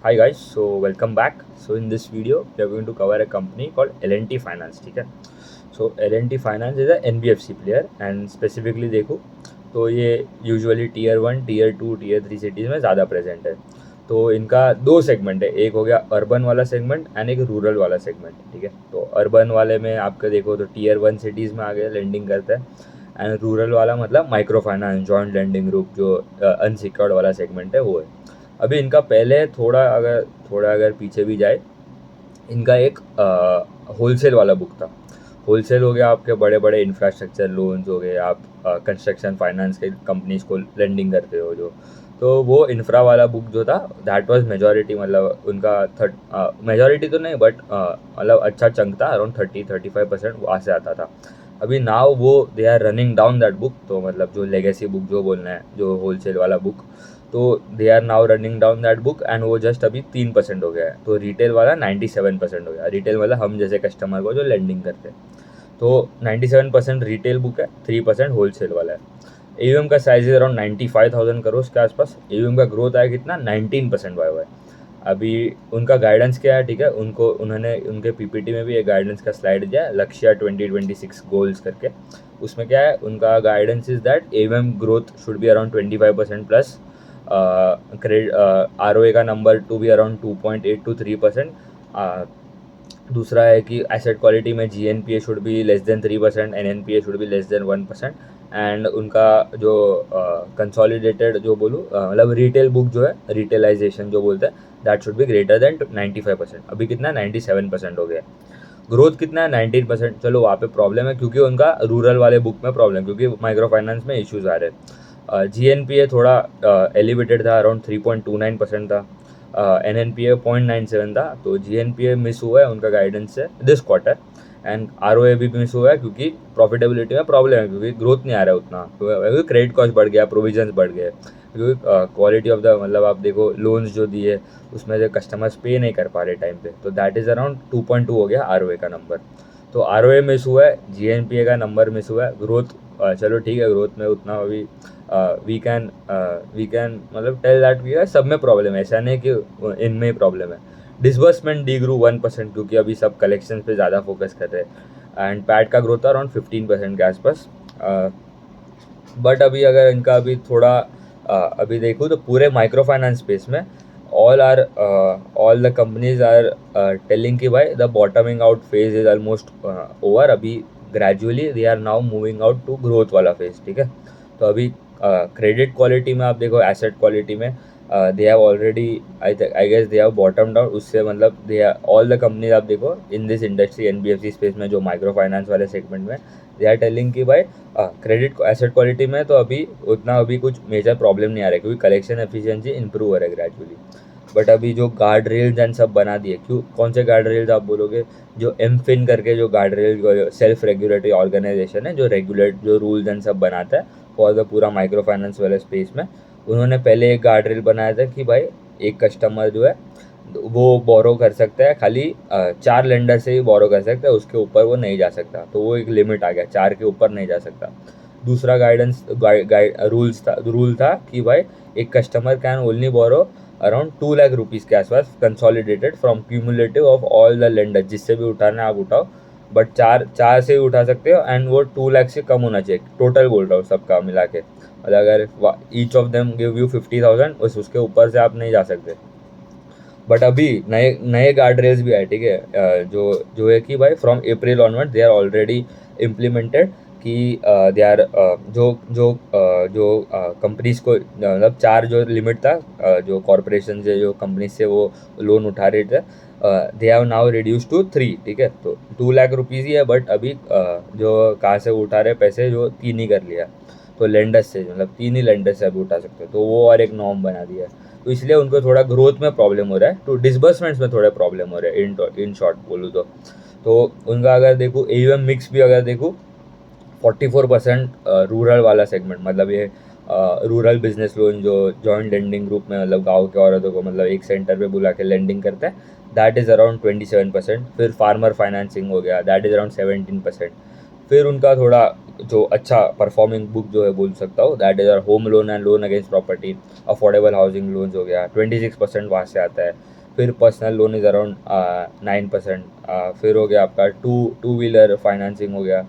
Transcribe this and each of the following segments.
Hi guys, so welcome back. So in this video, we are going to cover a company called L&T Finance. ठीक है. So L&T Finance is a NBFC player and specifically देखो तो ये usually tier 1, tier 2, tier 3 cities में ज़्यादा present है. तो इनका दो सेगमेंट है, एक हो गया अर्बन वाला सेगमेंट एंड एक रूरल वाला सेगमेंट. ठीक है. तो अर्बन वाले में आपके देखो तो टीयर 1 सिटीज़ में आगे लेंडिंग करता है एंड रूरल वाला मतलब micro finance joint lending group जो अनसिक्योर्ड वाला सेगमेंट है वो है. अभी इनका पहले थोड़ा अगर पीछे भी जाए, इनका एक होलसेल वाला बुक था. होलसेल हो गया आपके बड़े बड़े इंफ्रास्ट्रक्चर लोन्स हो गए, आप कंस्ट्रक्शन फाइनेंस के कंपनीज को लेंडिंग करते हो जो, तो वो इंफ्रा वाला बुक जो था दैट वाज मेजॉरिटी, मतलब उनका मेजॉरिटी तो नहीं बट मतलब अच्छा चंक था, अराउंड 30-35% वहाँ से आता था. अभी नाउ वो they are running down that book, तो मतलब जो लेगेसी बुक जो बोलना है, जो होलसेल वाला बुक, तो they are now running down that book and वो जस्ट अभी 3% हो गया है. तो रिटेल वाला 97% हो गया. रिटेल मतलब हम जैसे कस्टमर को जो लेंडिंग करते हैं, तो 97% रिटेल बुक है, 3% होलसेल वाला है. एयूएम का साइज है अराउंड 95,000 करोड़ के आसपास. एयूएम का ग्रोथ आया कितना, 19% वाई. अभी उनका गाइडेंस क्या है, ठीक है, उन्होंने उनके पीपीटी में भी एक गाइडेंस का स्लाइड दिया है, लक्ष्य 2026 गोल्स करके. उसमें क्या है उनका guidance is that AUM growth should be around 25% plus, credit ROA का number to be around 2.8 to 3%. दूसरा है कि एसेट क्वालिटी में GNPA should be less than 3%, NNPA should be less than 1%. And उनका जो कंसोलिडेटेड जो बोलूँ मतलब रिटेल बुक जो है, रिटेलाइजेशन जो बोलते हैं, that should be greater than 95%. अभी कितना 97% हो गया. ग्रोथ कितना है 19%. चलो वहाँ पे प्रॉब्लम है क्योंकि उनका रूरल वाले बुक में प्रॉब्लम, क्योंकि माइक्रो फाइनेंस में इश्यूज आ रहे हैं. जीएनपीए थोड़ा एलिवेटेड था, अराउंड 3.29% था. NNPA 0.97 था. तो GNPA मिस हुआ है उनका गाइडेंस से दिस क्वार्टर. एंड ROA भी मिस हुआ है क्योंकि प्रॉफिटेबिलिटी में प्रॉब्लम है, क्योंकि ग्रोथ नहीं आ रहा है उतना, क्योंकि क्रेडिट कॉस्ट बढ़ गया, प्रोविजंस बढ़ गए, क्योंकि क्वालिटी ऑफ द मतलब आप देखो लोन्स जो दिए उसमें से कस्टमर्स पे नहीं कर पा रहे टाइम पे. तो दैट इज़ अराउंड 2.2 हो गया ROA का नंबर. तो ROA मिस हुआ है, GNPA का नंबर मिस हुआ है. ग्रोथ चलो ठीक है, ग्रोथ में उतना अभी वी कैन मतलब टेल दैट कि सब में प्रॉब्लम है, ऐसा नहीं कि इनमें ही प्रॉब्लम है. डिसबर्समेंट डी ग्रू 1% क्योंकि अभी सब कलेक्शन पे ज़्यादा फोकस कर रहे हैं. एंड पैट का ग्रोथ अराउंड 15% के आसपास. बट अभी अगर इनका अभी थोड़ा अभी देखूँ तो पूरे माइक्रो फाइनेंस स्पेस में all the companies are telling कि भाई the bottoming out phase is almost over. अभी gradually they are now moving out to growth वाला फेज. ठीक है. तो अभी क्रेडिट क्वालिटी में आप देखो, एसेट क्वालिटी में they have already I guess they have bottom down. उससे मतलब दे ऑल द कंपनीज आप देखो in this industry NBFC space में, जो माइक्रो फाइनेंस वाले सेगमेंट में, दे आर टेलिंग कि भाई क्रेडिट एसेट क्वालिटी में तो अभी उतना अभी कुछ मेजर प्रॉब्लम नहीं आ रहा है, क्योंकि कलेक्शन एफिशिएंसी इंप्रूव हो रहा है ग्रेजुअली. बट अभी जो गार्ड रेल्स एंड सब बना दिए, क्यों कौन से गार्ड रेल्स आप बोलोगे, जो एमफिन करके जो guard rail self regulatory organisation है, जो रेगुलेट जो रूल्स एंड सब बनाता है फॉर द पूरा माइक्रो फाइनेंस वाले स्पेस में, उन्होंने पहले एक गार्ड रेल बनाया था कि भाई एक कस्टमर जो है वो बोरो कर सकता है, खाली 4 लेंडर से ही बोरो कर सकता है, उसके ऊपर वो नहीं जा सकता. तो वो एक लिमिट आ गया, 4 के ऊपर नहीं जा सकता. दूसरा रूल था कि भाई एक customer can only borrow around 2 lakh rupees के आसपास consolidated from cumulative of all the lender. जिससे भी उठाना है आप उठाओ, बट चार चार से ही उठा सकते हो एंड वो 2 लाख से कम होना चाहिए. टोटल बोल रहा हूँ सबका मिला के, मतलब अगर each of them give you 50,000, उसके ऊपर से आप नहीं जा सकते. बट अभी नए नए गार्ड रेल्स भी आए. ठीक है. जो जो है कि भाई from April onward they are already implemented कि दे आर जो जो जो कंपनीज को मतलब 4 जो लिमिट था, जो कॉरपोरेशन से जो कंपनीज से वो लोन उठा रहे थे, they have now reduce to 3. ठीक है. तो 2 लाख रुपीज़ ही है, बट अभी जो कहाँ से उठा रहे पैसे, जो 3 ही कर लिया. तो लेंडर्स से, मतलब 3 ही लेंडर्स से अभी उठा सकते हो. तो वो और एक नॉर्म बना दिया है. तो इसलिए उनको थोड़ा ग्रोथ में प्रॉब्लम हो रहा है, तो डिसबर्समेंट्स में थोड़े प्रॉब्लम हो रहे हैं इन शॉर्ट बोलूँ तो उनका अगर देखूँ एयूएम मिक्स भी अगर देखूँ, 44% रूरल वाला सेगमेंट, मतलब ये रूरल बिजनेस लोन जो जॉइंट लेंडिंग ग्रुप में, मतलब गांव के औरतों को मतलब एक सेंटर पे बुला के लेंडिंग करता है, दैट इज़ अराउंड 27%. फिर फार्मर फाइनेंसिंग हो गया, दैट इज़ अराउंड 17%. फिर उनका थोड़ा जो अच्छा परफॉर्मिंग बुक जो है बोल सकता हूँ, that is are home loan and loan against property, affordable housing loans हो गया 26% वहाँ से आता है। फिर पर्सनल लोन इज़ अराउंड 9%। फिर हो गया आपका टू व्हीलर फाइनेंसिंग हो गया,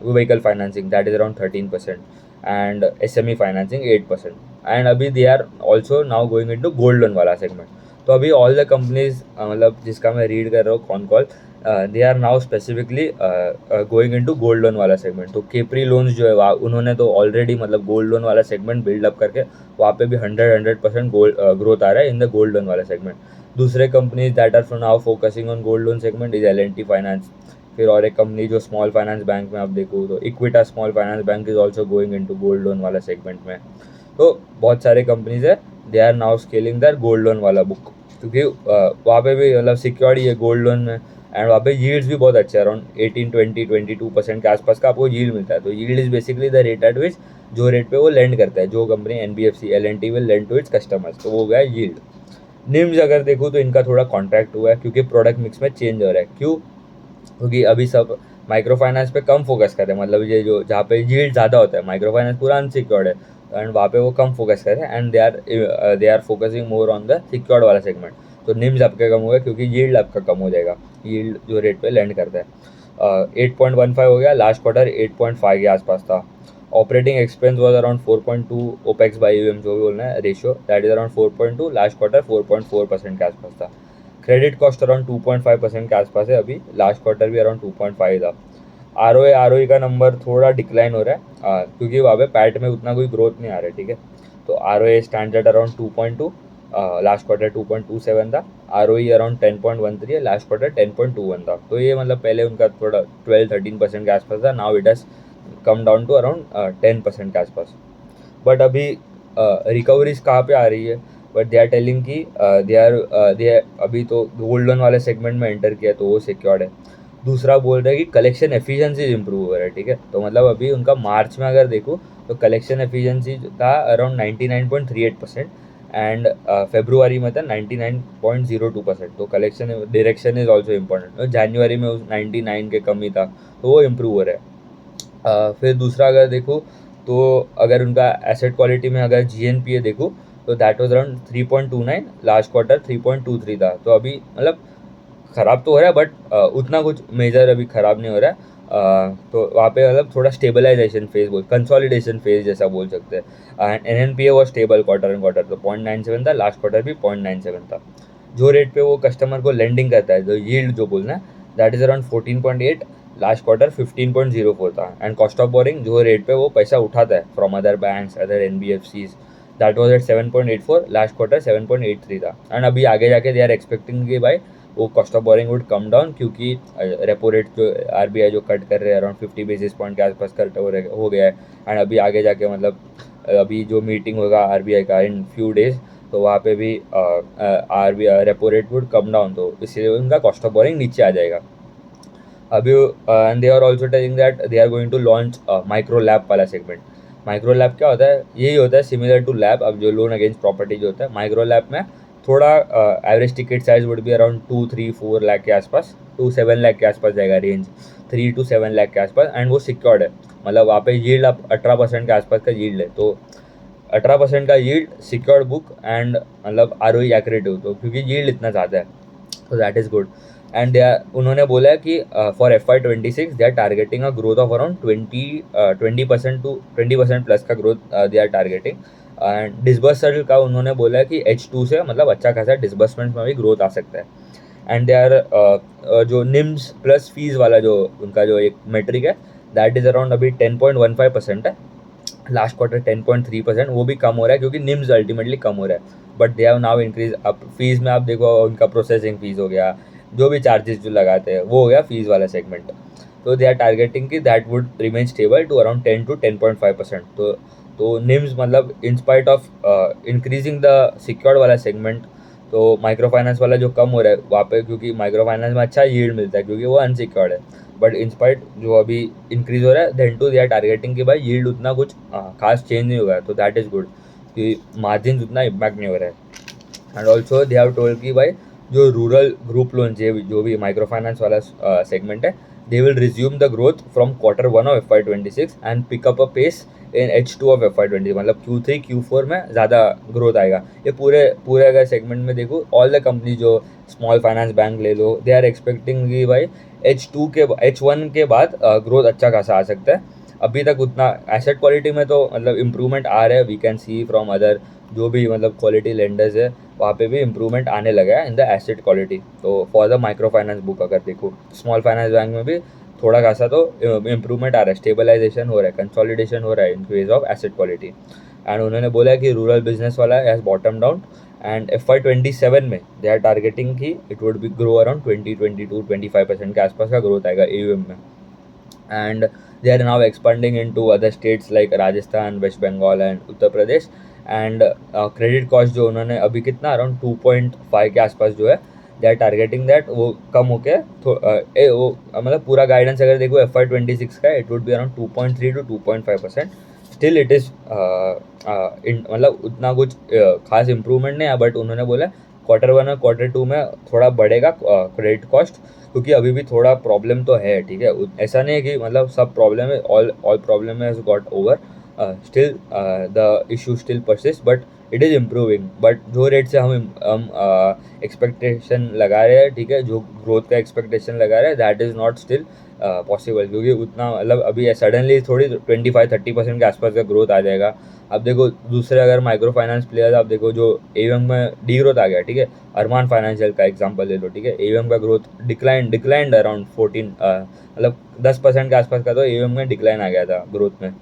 vehicle financing that is around 13%, and SME financing 8%। And अभी they are also now going into gold loan वाला सेगमेंट। तो अभी ऑल द कंपनीज मतलब जिसका मैं रीड कर रहा हूँ कौन call, they are now specifically going into gold loan वाला सेगमेंट। तो केपरी लोन्स जो है वहाँ उन्होंने तो ऑलरेडी मतलब गोल्ड लोन वाला सेगमेंट बिल्डअप करके वहाँ पे भी 100% गोल्ड ग्रोथ आ रहा है इन द गोल्ड लोन वाला सेगमेंट। दूसरे companies that are for now focusing on gold loan segment is L&T finance. फिर और एक कंपनी जो स्मॉल फाइनेंस बैंक में आप देखो तो Equitas small finance bank is also going into gold loan वाला सेगमेंट में। तो बहुत सारे कंपनीज है, they are now scaling through gold loan वाला बुक, क्योंकि वहाँ पे भी मतलब सिक्योरिटी है गोल्ड लोन में, एंड वहाँ पे यील्ड्स भी बहुत अच्छे, अराउंड 18-20-22% के आसपास का आपको यील्ड मिलता है। तो yield is basically the rate at which जो रेट पे वो लेंड करता है, जो company NBFC L&T will lend to its customers, तो वो हो गया यील्ड। निम्स अगर देखो तो इनका थोड़ा कॉन्ट्रैक्ट हुआ है क्योंकि प्रोडक्ट मिक्स में चेंज हो रहा है। क्यों? क्योंकि अभी सब माइक्रो फाइनेंस पे कम फोकस कर रहे हैं, मतलब ये जो जहाँ पे यील्ड ज़्यादा होता है, माइक्रो फाइनेंस पूरा अनसिक्योर्ड है एंड वहाँ पे वो कम फोकस कर रहे हैं, and they are focusing more on the secured वाला सेगमेंट। तो निम्स आपका कम होगा क्योंकि यील्ड आपका कम हो जाएगा, यील्ड जो रेट पे लैंड करता है 8.15 हो गया, लास्ट क्वार्टर 8.5 के आसपास था। Operating expense was around 4.2 opex by UM जो भी बोलना है ratio, that is around 4.2, last quarter 4.4% के आसपास था। क्रेडिट कॉस्ट अराउंड 2.5% के आसपास है अभी, लास्ट क्वार्टर भी अराउंड 2.5 था। ROE का नंबर थोड़ा डिक्लाइन हो रहा है क्योंकि वहाँ पे पैट में उतना कोई ग्रोथ नहीं आ रहा है, ठीक है। तो ROE stand at around 2.2, last quarter 2.27 था। ROE अराउंड 10.13 है, लास्ट क्वार्टर 10.21 था। तो ये मतलब पहले उनका थोड़ा 12-13% के आसपास था, now it has come down to around 10% के आसपास। बट अभी रिकवरीज कहाँ पे आ रही है, बट दे आर टेलिंग कि दे अभी तो गोल्ड लोन वाले सेगमेंट में एंटर किया तो वो सिक्योर्ड है। दूसरा बोल रहा है कि कलेक्शन एफिशिएंसी इम्प्रूव हो रहा है, ठीक है। तो मतलब अभी उनका मार्च में अगर देखो तो कलेक्शन एफिशिएंसी था अराउंड 99.38%, एंड फेब्रुआरी में था 99.02%। तो collection direction is also important. जनवरी में 99 के कम ही था, तो वो इम्प्रूव हो रहा है। फिर दूसरा अगर देखो तो अगर उनका एसेट क्वालिटी में अगर GNPA देखो तो that was around 3.29, last quarter 3.23 था। तो अभी मतलब ख़राब तो हो रहा है बट उतना कुछ मेजर अभी ख़राब नहीं हो रहा है। तो वहाँ पे मतलब थोड़ा स्टेबलाइजेशन फेज कंसोलिडेशन फेज जैसा बोल सकते हैं। एंड NNPA वो स्टेबल क्वार्टर एंड क्वार्टर, तो 0.97 था, लास्ट क्वार्टर भी 0.97 था। जो रेट पे वो कस्टमर को लेंडिंग करता है, जो यील्ड जो बोलना है, that is around 14.8, last quarter 15.04 था। एंड कॉस्ट ऑफ बोरिंग जो रेट पे वो पैसा उठाता है from other banks other NBFCs, that was at 7.84, last quarter 7.83 था। एंड अभी आगे जाके दे आर एक्सपेक्टिंग कि भाई वो cost of boring would come down, क्योंकि रेपो रेट जो RBI जो कट कर रहे हैं अराउंड 50 बेसिस पॉइंट के आसपास कट हो गया है। एंड अभी आगे जाके मतलब अभी जो मीटिंग होगा RBI का इन फ्यू डेज, तो वहाँ पे भी RBI repo rate would come down, तो इसलिए उनका कॉस्ट ऑफ बोरिंग नीचे आ जाएगा अभी। And they are also telling that they are going to launch micro LAP वाला सेगमेंट। माइक्रो लैब क्या होता है? यही होता है सिमिलर टू लैब। अब जो लोन अगेंस्ट प्रॉपर्टी जो होता है, माइक्रो लैब में थोड़ा एवरेज टिकट साइज वुड भी अराउंड 2-3-4 लाख के आसपास, 2-7 लाख के आसपास जाएगा रेंज, 3-7 लाख के आसपास। एंड वो सिक्योर्ड है, मतलब वहाँ पे यील्ड आप 18% के आसपास का यील्ड है। तो 18% का यील्ड सिक्योर्ड बुक, एंड मतलब ROE एक्रेटिव, तो क्योंकि यील्ड इतना ज़्यादा है, तो that is good. And they are उन्होंने बोला है कि for FY26 they are targeting a growth of around 20% to 20% plus का growth they are targeting. And disbursal का उन्होंने बोला है कि H2 से मतलब अच्छा खासा डिसबर्समेंट में भी ग्रोथ आ सकता है। एंड दे आर जो निम्स प्लस फीस वाला जो उनका जो एक मेट्रिक है, दैट इज़ अराउंड अभी 10.15% है, लास्ट क्वार्टर 10.3%। वो भी कम हो रहा है क्योंकि निम्स अल्टीमेटली कम हो रहा है, but they have now increase अब फीस में। आप देखो उनका प्रोसेसिंग फीस हो गया, जो भी चार्जेस जो लगाते हैं वो हो गया फीस वाला सेगमेंट। तो दे आर टारगेटिंग कि that would remain stable to around 10 to 10.5%। तो निम्स मतलब in spite of increasing the secured वाला सेगमेंट, तो माइक्रो फाइनेंस वाला जो कम हो रहा है वहाँ पे, क्योंकि माइक्रो फाइनेंस में अच्छा यील्ड मिलता है क्योंकि वो अनसिक्योर्ड है, बट इंस्पाइट जो अभी इंक्रीज हो रहा है, then too they are targeting कि भाई यील्ड उतना कुछ खास चेंज नहीं होगा, तो दैट इज़ गुड कि मार्जिन उतना इम्पैक्ट नहीं हो रहा है। And also they have told कि भाई जो रूरल ग्रुप लोन जो भी माइक्रो फाइनेंस वाला सेगमेंट है, they will resume the growth from Q1 of FY26 and pick up a pace in H2 of FY20, मतलब Q3 Q4 में ज़्यादा ग्रोथ आएगा। ये पूरे पूरे अगर सेगमेंट में देखो, ऑल द कंपनी जो स्मॉल फाइनेंस बैंक ले लो, दे आर एक्सपेक्टिंग कि भाई H1 के बाद ग्रोथ अच्छा खासा आ सकता है। अभी तक उतना एसेट क्वालिटी में तो मतलब इम्प्रूवमेंट आ रहा है, we can see from other जो भी मतलब क्वालिटी लेंडर्स है, वहाँ पे भी इम्प्रूवमेंट आने लगा है इन द एसेट क्वालिटी। तो for the micro finance book अगर देखो, स्मॉल फाइनेंस बैंक में भी थोड़ा खासा तो इम्प्रूवमेंट आ रहा है, स्टेबलाइजेशन हो रहा है, कंसोलिडेशन हो रहा है in case of asset quality. And उन्होंने बोला है कि रूरल बिजनेस वाला has bottom down and FY27 में दे आर टारगेटिंग कि it would be grow around 22-25% के आसपास का ग्रोथ आएगा AUM में। And they are now expanding into other states like Rajasthan, West Bengal and Uttar Pradesh। And credit cost जो उन्होंने अभी कितना अराउंड 2.5 के आसपास जो है, दे आर टारगेटिंग दैट वो कम होके वो मतलब पूरा गाइडेंस अगर देखो FY26 का, it would be around 2.3 to 2.5%। Still it is मतलब उतना कुछ खास इम्प्रूवमेंट नहीं है, बट उन्होंने बोला Q1 और Q2 में थोड़ा बढ़ेगा क्रेडिट कॉस्ट, क्योंकि अभी भी थोड़ा प्रॉब्लम तो है, ठीक है। ऐसा नहीं है कि मतलब सब प्रॉब्लम है, all problem has got over, still the issue still persist, but it is improving. But जो रेट से हम एक्सपेक्टेशन लगा रहे हैं, ठीक है, जो ग्रोथ का एक्सपेक्टेशन लगा रहे हैं, that is not still possible, क्योंकि उतना मतलब अभी सडनली थोड़ी 25-30% के आसपास का ग्रोथ आ जाएगा। अब देखो दूसरे अगर माइक्रो फाइनेंस प्लेयर्स आप देखो जो AUM में डी ग्रोथ आ गया, ठीक है, अरमान फाइनेंशियल का एग्जांपल ले लो, ठीक है, AUM का ग्रोथ डिक्लाइंड अराउंड 14 मतलब 10% के आसपास का तो AUM में डिक्लाइन आ गया था ग्रोथ में।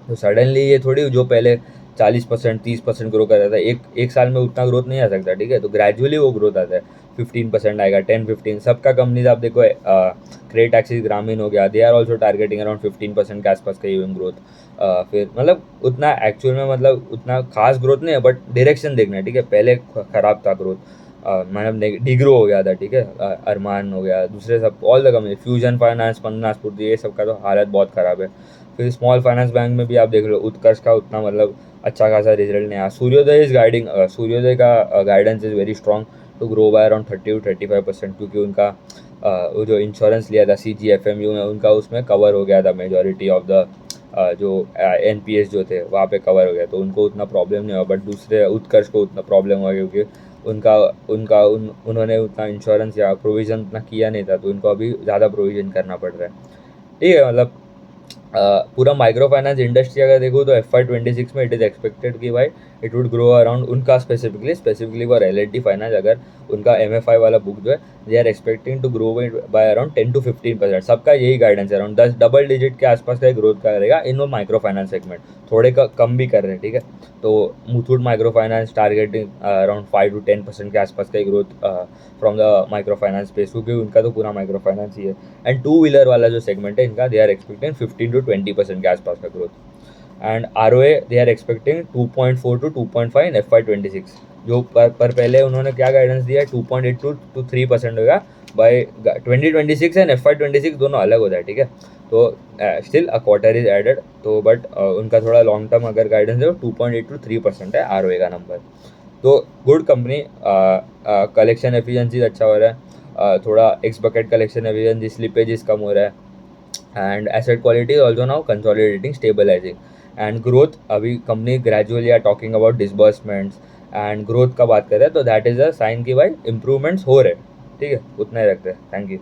तो सडनली ये थोड़ी जो पहले 40% 30% ग्रो कर रहा था, एक साल में उतना ग्रोथ नहीं आ सकता, ठीक है। तो ग्रेजुअली वो ग्रोथ आता है, 15% आएगा, 10-15 सबका कंपनीज आप देखो, क्रेडिट एक्सिस ग्रामीण हो गया, they are also targeting around 15% के आसपास का AUM ग्रोथ। फिर मतलब उतना एक्चुअल में मतलब उतना खास ग्रोथ नहीं है, बट डायरेक्शन देखना है, ठीक है। पहले खराब था ग्रोथ, मतलब डिग्रो हो गया था, ठीक है। अरमान हो गया, दूसरे सब all the company, fusion finance, पन्नास पूर्ति, ये सब का तो हालत बहुत ख़राब है। फिर स्मॉल फाइनेंस बैंक में भी आप देख लो, उत्कर्ष का उतना मतलब अच्छा खासा रिजल्ट नहीं आया। सूर्योदय इज गाइडिंग, सूर्योदय का guidance is very strong to grow by around 30-35%, क्योंकि उनका वो जो इंश्योरेंस लिया था CGFMU में, उनका उसमें कवर हो गया था मेजॉरिटी ऑफ द जो NPS जो थे वहाँ पे कवर हो गया, तो उनको उतना प्रॉब्लम नहीं हुआ। बट दूसरे उत्कर्ष को उतना प्रॉब्लम हुआ, क्योंकि उन्होंने उतना इंश्योरेंस या प्रोविज़न उतना किया नहीं था, तो उनको अभी ज़्यादा प्रोविज़न करना पड़ रहा है, ठीक है। मतलब पूरा माइक्रो फाइनेंस इंडस्ट्री अगर देखो तो FY26 में इट इज़ एक्सपेक्टेड कि भाई इट वुड ग्रो अराउंड, उनका स्पेसिफिकली फॉर L&T फाइनेंस, अगर उनका MFI वाला बुक जो है, they are expecting to grow by around 10-15%। सबका यही गाइडेंस है, अराउंड 10 डबल डिजिट के आसपास का ग्रोथ का रहेगा इन वो माइक्रो फाइनेंस सेगमेंट। थोड़े कम भी कर रहे हैं, ठीक है। तो Muthoot micro finance targeting around 5-10% के आसपास का growth from the micro finance space, क्योंकि उनका तो पूरा माइक्रो फाइनेंस ही है। एंड टू व्हीलर वाला जो सेगमेंट है इनका, दे आर एक्सपेक्टिंग 15-20% के आसपास का growth. And ROA they are expecting 2.4-2.5 in FY26, जो पर पहले उन्होंने क्या गाइडेंस दिया है, 2.8-3% होगा बाय 2026 एंड FY26 दोनों अलग हो जाए, ठीक है। तो still a quarter is added, तो बट उनका थोड़ा लॉन्ग टर्म अगर गाइडेंस है, 2.8-3% है ROA का नंबर। तो गुड कंपनी, कलेक्शन एफिशिएंसी अच्छा हो रहा है, थोड़ा x bucket collection efficiency, slippages कम हो रहा है, and asset quality also now consolidating, stabilising. And growth अभी company gradually are talking about disbursements and growth का बात करें, तो दैट इज़ अ साइन कि भाई इंप्रूवमेंट्स हो रहे हैं, ठीक है। उतना ही रखते हैं, थैंक यू।